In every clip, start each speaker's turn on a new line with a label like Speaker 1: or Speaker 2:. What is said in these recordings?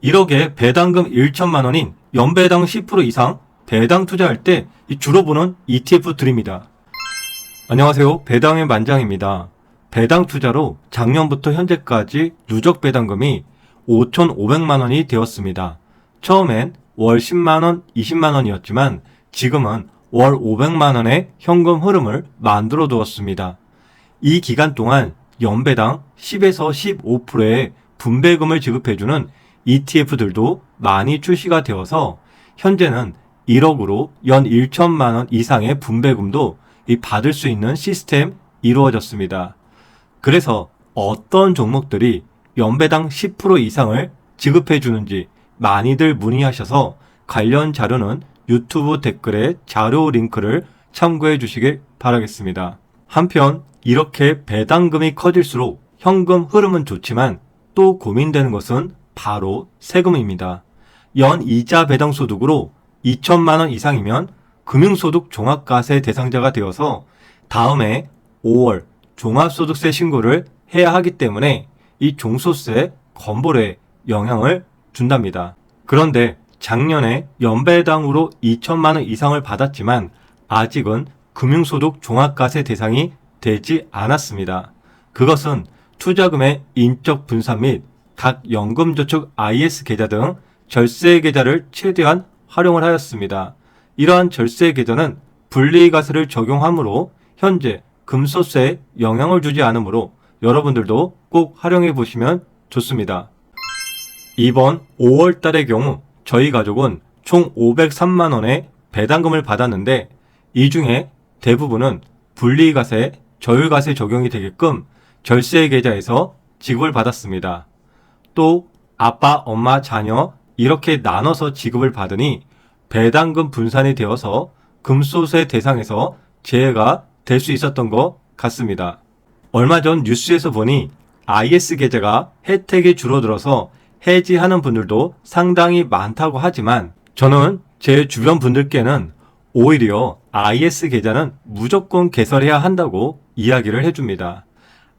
Speaker 1: 1억에 배당금 1천만 원인 연배당 10% 이상 배당 투자할 때 주로 보는 ETF들입니다. 안녕하세요. 배당의 만장입니다. 배당 투자로 작년부터 현재까지 누적 배당금이 5,500만 원이 되었습니다. 처음엔 월 10만 원, 20만 원이었지만 지금은 월 500만 원의 현금 흐름을 만들어 두었습니다. 이 기간 동안 연배당 10에서 15%의 분배금을 지급해주는 ETF들도 많이 출시가 되어서 현재는 1억으로 연 1천만 원 이상의 분배금도 받을 수 있는 시스템 이루어졌습니다. 그래서 어떤 종목들이 연배당 10% 이상을 지급해 주는지 많이들 문의하셔서 관련 자료는 유튜브 댓글에 자료 링크를 참고해 주시길 바라겠습니다. 한편 이렇게 배당금이 커질수록 현금 흐름은 좋지만 또 고민되는 것은 바로 세금입니다. 연 이자 배당 소득으로 2천만 원 이상이면 금융소득 종합과세 대상자가 되어서 다음해 5월 종합소득세 신고를 해야 하기 때문에 이 종소세 건보료에 영향을 준답니다. 그런데 작년에 연배당으로 2천만 원 이상을 받았지만 아직은 금융소득 종합과세 대상이 되지 않았습니다. 그것은 투자금의 인적 분산 및 각 연금저축 IS 계좌 등 절세 계좌를 최대한 활용을 하였습니다. 이러한 절세 계좌는 분리과세를 적용하므로 현재 금소세에 영향을 주지 않으므로 여러분들도 꼭 활용해 보시면 좋습니다. 이번 5월 달의 경우 저희 가족은 총 503만 원의 배당금을 받았는데 이 중에 대부분은 분리과세, 저율과세 적용이 되게끔 절세 계좌에서 지급을 받았습니다. 또 아빠, 엄마, 자녀 이렇게 나눠서 지급을 받으니 배당금 분산이 되어서 금소세 대상에서 제외가 될 수 있었던 것 같습니다. 얼마 전 뉴스에서 보니 IS 계좌가 혜택이 줄어들어서 해지하는 분들도 상당히 많다고 하지만 저는 제 주변 분들께는 오히려 IS 계좌는 무조건 개설해야 한다고 이야기를 해줍니다.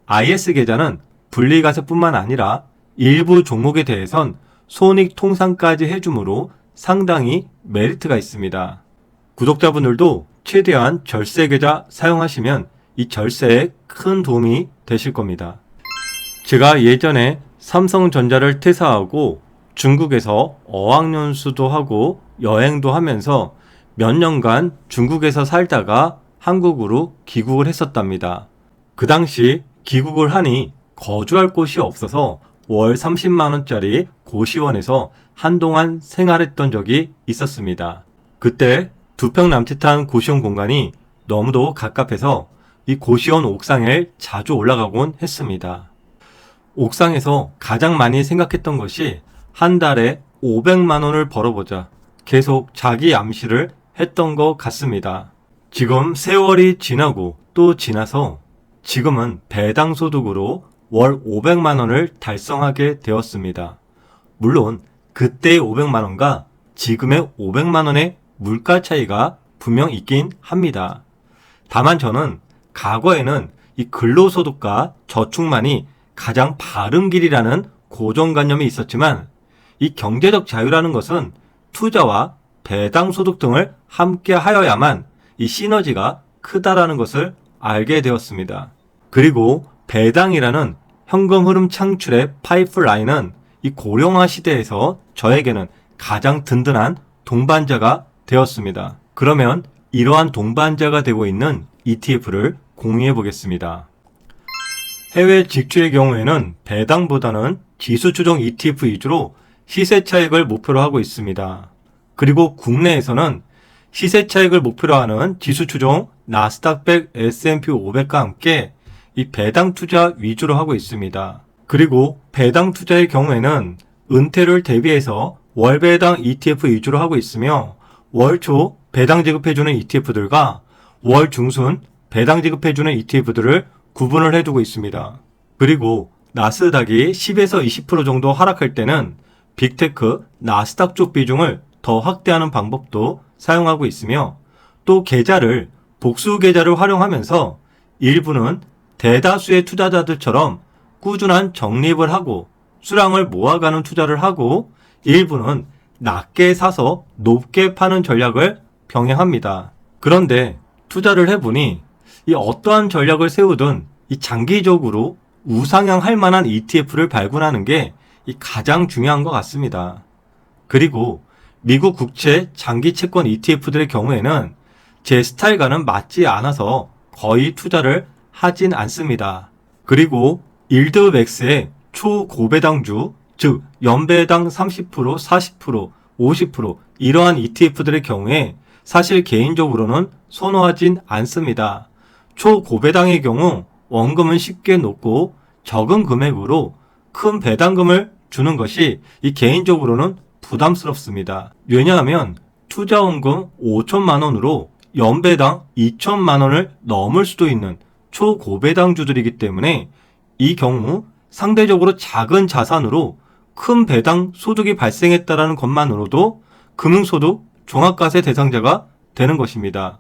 Speaker 1: IS 계좌는 분리과세뿐만 아니라 일부 종목에 대해선 손익 통상까지 해주므로 상당히 메리트가 있습니다. 구독자분들도 최대한 절세 계좌 사용하시면 이 절세에 큰 도움이 되실 겁니다. 제가 예전에 삼성전자를 퇴사하고 중국에서 어학연수도 하고 여행도 하면서 몇 년간 중국에서 살다가 한국으로 귀국을 했었답니다. 그 당시 귀국을 하니 거주할 곳이 없어서 월 30만 원짜리 고시원에서 한동안 생활했던 적이 있었습니다. 그때 2평 남짓한 고시원 공간이 너무도 갑갑해서 이 고시원 옥상에 자주 올라가곤 했습니다. 옥상에서 가장 많이 생각했던 것이 한 달에 500만 원을 벌어보자 계속 자기 암시를 했던 것 같습니다. 지금 세월이 지나고 또 지나서 지금은 배당 소득으로 월 500만 원을 달성하게 되었습니다. 물론 그때의 500만 원과 지금의 500만 원의 물가 차이가 분명 있긴 합니다. 다만 저는 과거에는 이 근로소득과 저축만이 가장 바른 길이라는 고정관념이 있었지만 이 경제적 자유라는 것은 투자와 배당소득 등을 함께 하여야만 이 시너지가 크다라는 것을 알게 되었습니다. 그리고 배당이라는 현금 흐름 창출의 파이프라인은 이 고령화 시대에서 저에게는 가장 든든한 동반자가 되었습니다. 그러면 이러한 동반자가 되고 있는 ETF를 공유해 보겠습니다. 해외 직주의 경우에는 배당보다는 지수 추종 ETF 위주로 시세 차익을 목표로 하고 있습니다. 그리고 국내에서는 시세 차익을 목표로 하는 지수 추종 나스닥 100, S&P 500과 함께 이 배당 투자 위주로 하고 있습니다. 그리고 배당 투자의 경우에는 은퇴를 대비해서 월 배당 ETF 위주로 하고 있으며 월 초 배당 지급해주는 ETF들과 월 중순 배당 지급해주는 ETF들을 구분을 해두고 있습니다. 그리고 나스닥이 10에서 20% 정도 하락할 때는 빅테크, 나스닥 쪽 비중을 더 확대하는 방법도 사용하고 있으며 또 계좌를 복수 계좌를 활용하면서 일부는 대다수의 투자자들처럼 꾸준한 적립을 하고 수량을 모아가는 투자를 하고 일부는 낮게 사서 높게 파는 전략을 병행합니다. 그런데 투자를 해보니 이 어떠한 전략을 세우든 이 장기적으로 우상향할 만한 ETF를 발굴하는 게 이 가장 중요한 것 같습니다. 그리고 미국 국채 장기 채권 ETF들의 경우에는 제 스타일과는 맞지 않아서 거의 투자를 하진 않습니다. 그리고 일드맥스의 초고배당주, 즉 연배당 30%, 40%, 50% 이러한 ETF들의 경우에 사실 개인적으로는 선호하진 않습니다. 초고배당의 경우 원금은 쉽게 놓고 적은 금액으로 큰 배당금을 주는 것이 이 개인적으로는 부담스럽습니다. 왜냐하면 투자원금 5천만 원으로 연배당 2천만 원을 넘을 수도 있는 초고배당주들이기 때문에 이 경우 상대적으로 작은 자산으로 큰 배당 소득이 발생했다는 것만으로도 금융소득 종합과세 대상자가 되는 것입니다.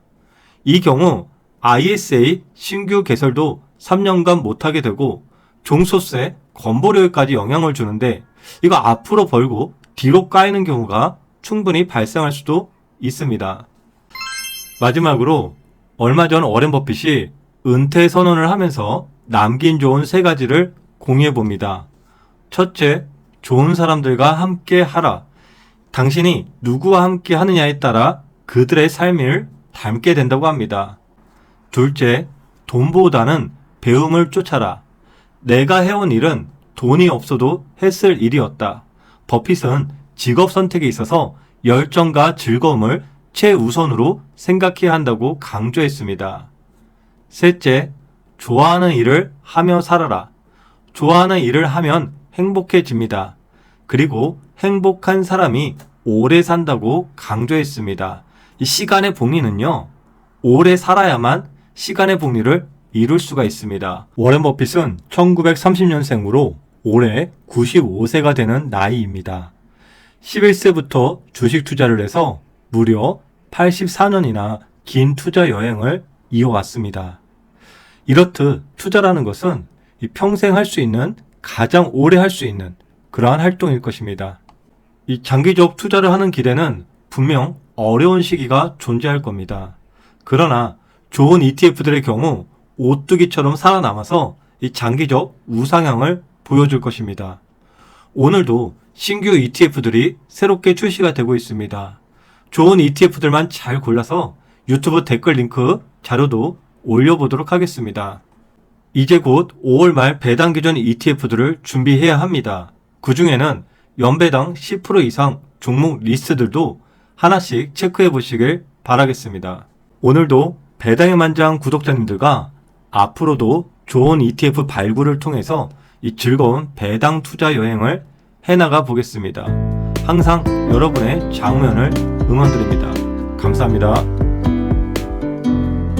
Speaker 1: 이 경우 ISA 신규 개설도 3년간 못하게 되고 종소세, 건보료까지 영향을 주는데 이거 앞으로 벌고 뒤로 까이는 경우가 충분히 발생할 수도 있습니다. 마지막으로 얼마 전 워렌 버핏이 은퇴 선언을 하면서 남긴 조언 3가지를 공유해 봅니다. 첫째, 좋은 사람들과 함께 하라. 당신이 누구와 함께 하느냐에 따라 그들의 삶을 닮게 된다고 합니다. 둘째, 돈보다는 배움을 쫓아라. 내가 해온 일은 돈이 없어도 했을 일이었다. 버핏은 직업 선택에 있어서 열정과 즐거움을 최우선으로 생각해야 한다고 강조했습니다. 셋째, 좋아하는 일을 하며 살아라. 좋아하는 일을 하면 행복해집니다. 그리고 행복한 사람이 오래 산다고 강조했습니다. 이 시간의 복리는요, 오래 살아야만 시간의 복리를 이룰 수가 있습니다. 워렌 버핏은 1930년생으로 올해 95세가 되는 나이입니다. 11세부터 주식 투자를 해서 무려 84년이나 긴 투자 여행을 이어왔습니다. 이렇듯 투자라는 것은 평생 할 수 있는, 가장 오래 할 수 있는 그러한 활동일 것입니다. 이 장기적 투자를 하는 길에는 분명 어려운 시기가 존재할 겁니다. 그러나 좋은 ETF들의 경우 오뚜기처럼 살아남아서 이 장기적 우상향을 보여줄 것입니다. 오늘도 신규 ETF들이 새롭게 출시가 되고 있습니다. 좋은 ETF들만 잘 골라서 유튜브 댓글 링크 자료도 올려보도록 하겠습니다. 이제 곧 5월 말 배당 기준 ETF들을 준비해야 합니다. 그 중에는 연배당 10% 이상 종목 리스트들도 하나씩 체크해 보시길 바라겠습니다. 오늘도 배당의 만장 구독자님들과 앞으로도 좋은 ETF 발굴을 통해서 이 즐거운 배당 투자 여행을 해나가 보겠습니다. 항상 여러분의 장우연을 응원드립니다. 감사합니다.